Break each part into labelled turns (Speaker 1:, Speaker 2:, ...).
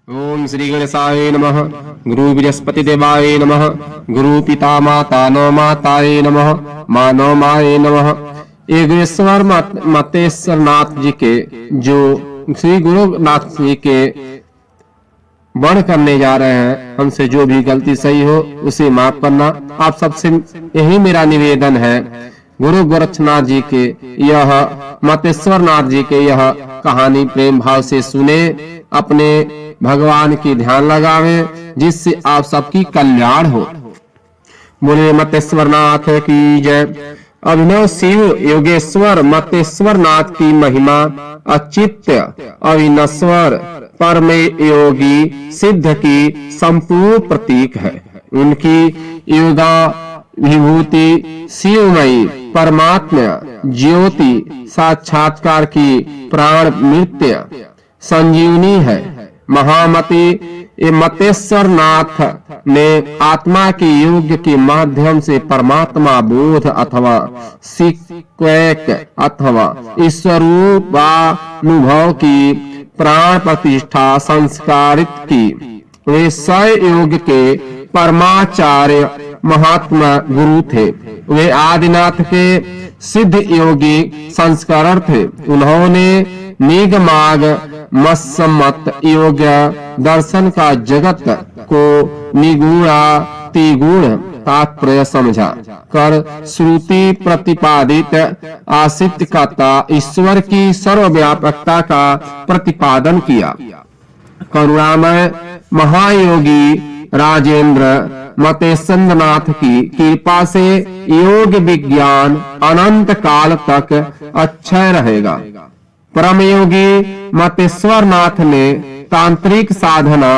Speaker 1: ओम श्री गणेशाय नमः। गुरु बृहस्पति देवाय नमः। गुरु पिता माता नौ माताय नमः। मानव माय नमः। योगेश्वर मतेश्वर नाथ जी के जो श्री गुरुनाथ जी के वर्ण करने जा रहे हैं, हमसे जो भी गलती सही हो उसे माफ करना। आप सबसे यही मेरा निवेदन है, गुरु गोरक्षनाथ जी के यह मतेश्वर नाथ जी के यह कहानी प्रेम भाव से सुने, अपने भगवान की ध्यान लगावे, जिससे आप सबकी कल्याण हो। बोले मतेश्वर नाथ की जय। अभिनव शिव योगेश्वर मतेश्वर नाथ की महिमा अचित्य अविनश्वर परम योगी सिद्ध की संपूर्ण प्रतीक है। उनकी योगा विभूति शिवमयी परमात्मा ज्योति साक्षात्कार की प्राण मृत्य संजीवनी है। महामति मतेश्वर नाथ ने आत्मा के योग के माध्यम से परमात्मा बोध अथवा सिक्वैक अथवा ईश्वरूपानुभव की प्राण प्रतिष्ठा संस्कारित की। वे सय योग के परमाचार्य महात्मा गुरु थे। वे आदिनाथ के सिद्ध योगी संस्करण थे। उन्होंने निगमाग मस्समत योग दर्शन का जगत को निगूढ़ा तिगूढ़ तात्पर्य समझा कर श्रुति प्रतिपादित आसितकता ईश्वर की सर्वव्यापकता का प्रतिपादन किया। करुणामय महायोगी राजेंद्र मतेश्वर नाथ की कृपा से योग विज्ञान अनंत काल तक अक्षय रहेगा। परम योगी मतेश्वर नाथ ने तांत्रिक साधना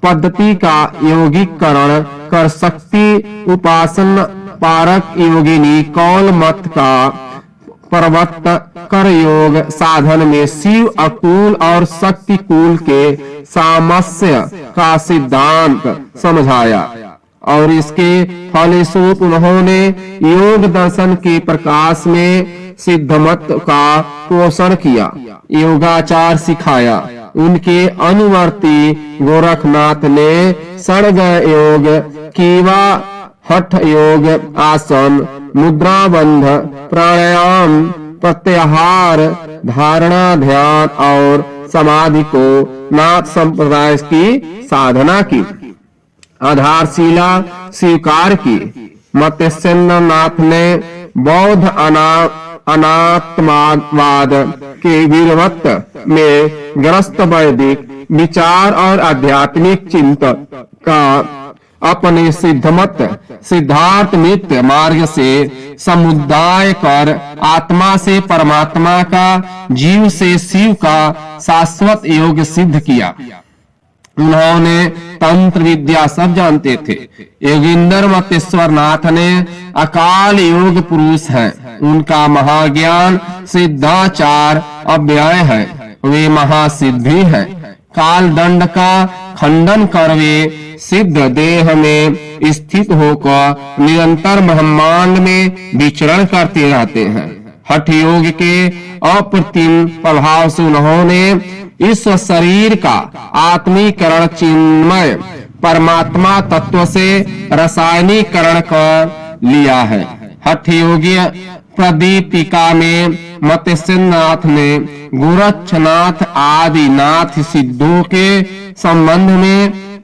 Speaker 1: पद्धति का योगीकरण कर शक्ति उपासन पारक योगिनी कौल मत का प्रवक्त कर योग साधन में शिव अकूल और शक्ति कूल के सामस्य का सिद्धांत समझाया और इसके फलस्वरूप उन्होंने योग दर्शन के प्रकाश में सिद्धमत का पोषण किया, योगाचार सिखाया। उनके अनुवर्ती गोरखनाथ ने षड्ग योग कीवा हठ योग आसन मुद्राबंध प्राणायाम प्रत्याहार धारणा ध्यान और समाधि को नाथ संप्रदाय की साधना की आधारशिला स्वीकार की। मतेश्वर नाथ ने बौद्ध अनात्मवाद के विरोध में ग्रस्त वैदिक विचार और आध्यात्मिक चिंतन का अपने सिद्धमत सिद्धार्थ मित्र मार्ग से समुदाय कर आत्मा से परमात्मा का जीव से शिव का शाश्वत योग सिद्ध किया। उन्होंने तंत्र विद्या सब जानते थे। योगींद्र मतेश्वर नाथ ने अकाल योग पुरुष है। उनका महाज्ञान सिद्धाचार अव्यय है। वे महासिद्धि है। काल दंड का खंडन कर वे सिद्ध देह में स्थित होकर निरंतर ब्रह्मांड में विचरण करते रहते हैं। हठ योग के अप्रतिम प्रभाव से उन्होंने इस शरीर का आत्मीकरण चिन्मय परमात्मा तत्व से रासायनिकरण कर लिया है। हठ योगी प्रदीपिका में मतेश्वर नाथ ने गोरक्षनाथ आदि नाथ सिद्धों के संबंध में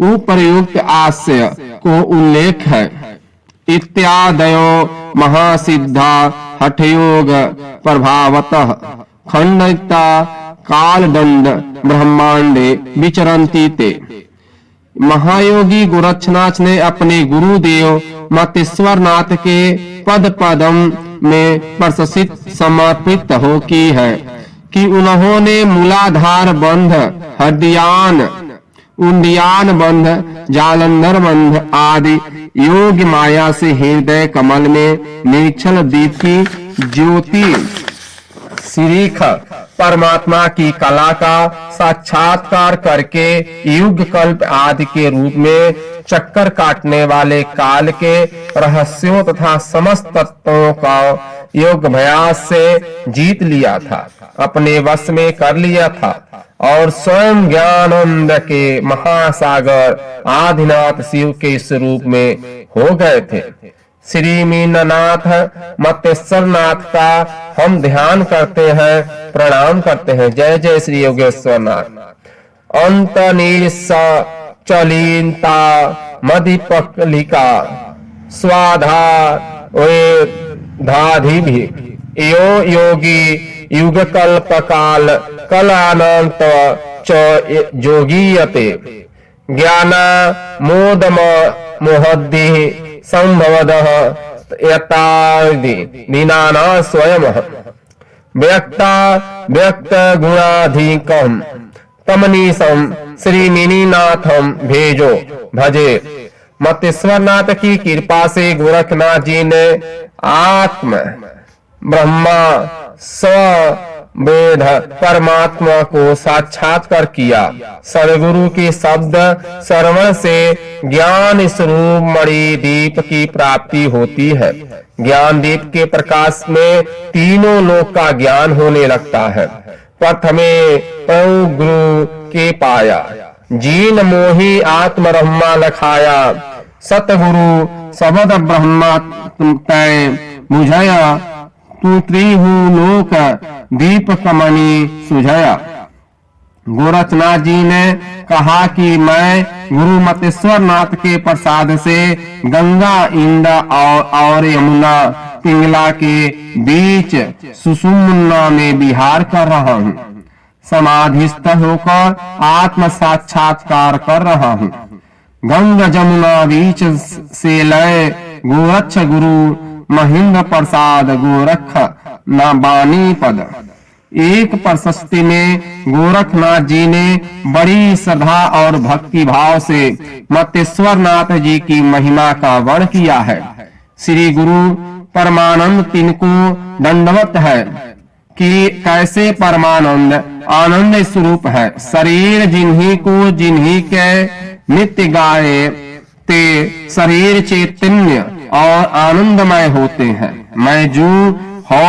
Speaker 1: उपर्युक्त आशय को उल्लेख है। इत्यादयो महासिद्धा हठयोग प्रभावतः खंडिता कालदंड ब्रह्मांडे विचरन्ति ते। महायोगी गोरक्षनाथ ने अपने गुरुदेव मतेश्वर नाथ के पद पदम में प्रशंसित समर्पित हो की है कि उन्होंने मूलाधार बंध हृदयान उंडियान बंध जालंधर बंध आदि योग माया से हृदय कमल में निश्चल दीप की ज्योति श्रीख परमात्मा की कला का साक्षात्कार करके युग कल्प आदि के रूप में चक्कर काटने वाले काल के रहस्यों तथा समस्त तत्वों का योग अभ्यास से जीत लिया था, अपने वश में कर लिया था और स्वयं ज्ञानानंद के महासागर आदिनाथ शिव के स्वरूप में हो गए थे। श्री मीननाथ मतेश्वर नाथ का हम ध्यान करते हैं, प्रणाम करते हैं। जय जय श्री योगेश्वर नाथ। अंत चलीनता मदिपकलिका स्वाधार धाधि भी यो योगी युग कल्प काल कलानंत च जोगीयते ज्ञान मोदम मोहद्धि संभवदः यतादि दीनाना स्वयं व्यक्ता व्यक्त गुणाधिकम तमनीसम श्री मिनीनाथम भेजो भजे। मतेश्वर नाथ की कृपा से गोरखनाथ जी ने आत्म ब्रह्मा स्व वेद परमात्मा को साक्षात्कार किया। सदगुरु के शब्द श्रवण से ज्ञान स्वरूप मणि दीप की प्राप्ति होती है। ज्ञान दीप के प्रकाश में तीनों लोक का ज्ञान होने लगता है। प्रथमे गुरु के पाया जीन मोही आत्म ब्रह्मा लखाया सतगुरु शब्द ब्रह्मा तय बुझाया तू त्रिहु लोक दीप कमनी सुझाया। गोरखनाथ जी ने कहा कि मैं गुरु मतेश्वर नाथ के प्रसाद से गंगा इंद और यमुना पिंगला के बीच सुषुम्ना में विहार कर रहा हूँ, समाधिस्थ होकर आत्म साक्षात्कार कर रहा हूँ। गंगा जमुना बीच से लय गोरक्ष गुरु महेंद्र प्रसाद गोरख न बानी पद। एक प्रशस्ति में गोरखनाथ जी ने बड़ी श्रद्धा और भक्ति भाव से मतेश्वर नाथ जी की महिमा का वर्ण किया है। श्री गुरु परमानंद तिनको दंडवत है कि कैसे परमानंद आनंद स्वरूप है। शरीर जिन्हीं को जिन्हीं के नित्य गाए ते शरीर चैतन्य और आनंदमय होते हैं। मैं जू हो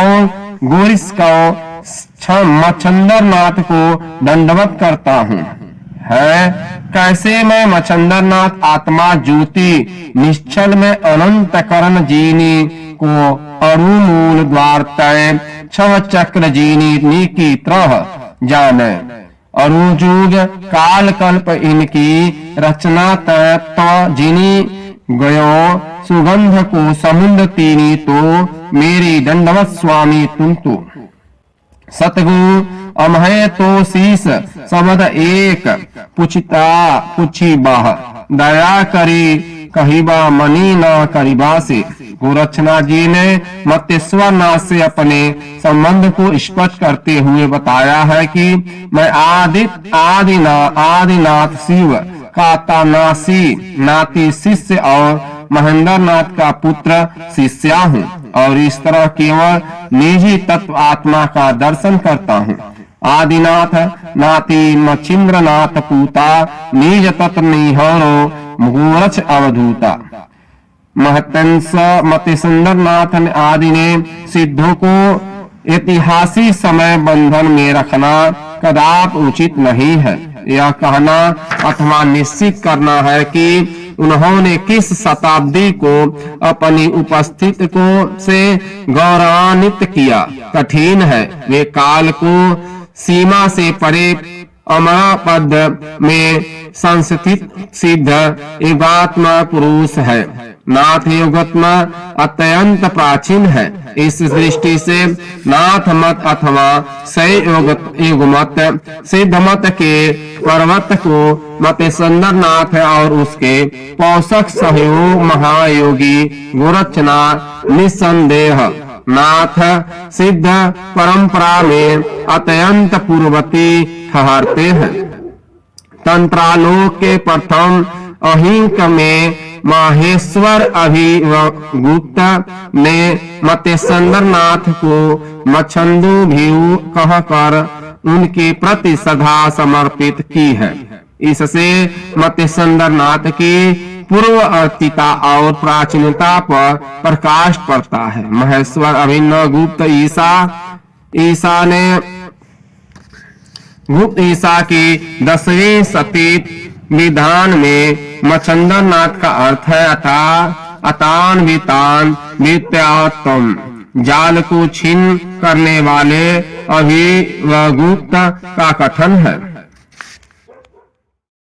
Speaker 1: गोरिस को मच्छंदर नाथ को दंडवत करता हूँ। है कैसे मैं मच्छंदर नाथ आत्मा ज्योति निश्चल में अनंत करण जीनी को अरुमूल द्वार तय छव चक्र जीनी की तरह जाने। अरुजुग काल कल्प इनकी रचना तत्व जिनी गयो सुगंध को समुद्र तीनी तो मेरी दंडवत स्वामी तुम तो। सतगुरु अमहे तो शीस शब्द एक पुछता पुछी बाह दया करी कहिबा मनी न करिबा से। गोरक्षनाथ जी ने मतेश्वर नाथ से अपने संबंध को स्पष्ट करते हुए बताया है कि मैं आदिनाथ शिव का तानासी नाती शिष्य और महेंद्र नाथ का पुत्र शिष्या हूँ और इस तरह केवल निजी तत्व आत्मा का दर्शन करता हूँ। आदिनाथ नाती मच्छिंद्र नाथ पूता निज तत्व निहरो गोरक्ष अवधूता। महतंस मतेश्वर नाथ आदि ने सिद्धों को ऐतिहासिक समय बंधन में रखना कदाप उचित नहीं है। यह कहना अथवा निश्चित करना है कि उन्होंने किस शताब्दी को अपनी उपस्थिति को से गौरवान्वित किया कठिन है। वे काल को सीमा से परे अमरा पद में संस्थित सिद्ध युगात्मा पुरुष है। नाथ युगात्मा अत्यंत प्राचीन है। इस दृष्टि से नाथ मत अथवा युगमत सिद्ध मत के पर्वत को मतेश्वर नाथ और उसके पोषक सहयोग महायोगी गोरक्षनाथ निस्संदेह नाथ सिद्ध परंपरा में अत्यंत पूर्ववर्ती ठहरते हैं। तंत्रालोक के प्रथम अहिंक में माहेश्वर अभिगुप्त ने मत्स्येंद्रनाथ को मच्छंदो भीऊ कहकर उनके प्रति श्रद्धा समर्पित की है। इससे मत्स्येंद्रनाथ की पूर्ववर्तीता और प्राचीनता पर प्रकाश पड़ता है। महेश्वर अभिनवगुप्त गुप्त ईसा की 10वीं शती विधान में मच्छेंद्रनाथ का अर्थ है अतान वितान वित्यात्म, जाल को छीन करने वाले अभिनवगुप्त का कथन है।